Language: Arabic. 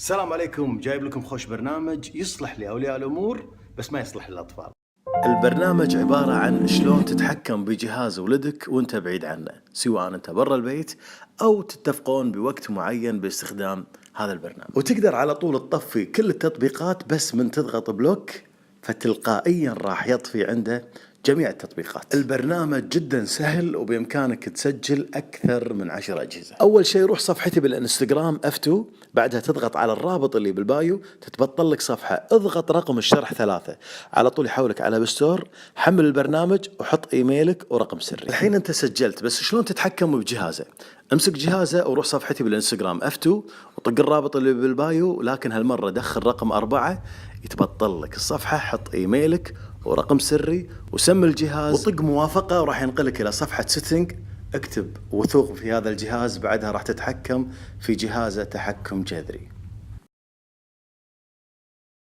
السلام عليكم، جايب لكم خوش برنامج يصلح لأولياء الأمور بس ما يصلح للأطفال. البرنامج عبارة عن شلون تتحكم بجهاز ولدك وانت بعيد عنه، سواء انت برا البيت او تتفقون بوقت معين باستخدام هذا البرنامج، وتقدر على طول تطفي كل التطبيقات بس من تضغط بلوك فتلقائيا راح يطفي عنده جميع التطبيقات. البرنامج جدا سهل وبإمكانك تسجل أكثر من 10 أجهزة. أول شيء روح صفحتي بالإنستغرام F2، بعدها تضغط على الرابط اللي بالبايو تتبطل لك صفحة، اضغط رقم الشرح 3 على طول يحولك على بستور، حمل البرنامج وحط إيميلك ورقم سري. الحين أنت سجلت، بس شلون تتحكم بجهازه؟ امسك جهازه وروح صفحتي بالإنستغرام F2 وطق الرابط اللي بالبايو، لكن هالمرة دخل رقم 4 يتبطل لك الصفحة، حط إيميلك ورقم سري وسم الجهاز وطق موافقة وراح ينقلك إلى صفحة سيتنج، اكتب وثوق في هذا الجهاز، بعدها راح تتحكم في جهازه تحكم جذري.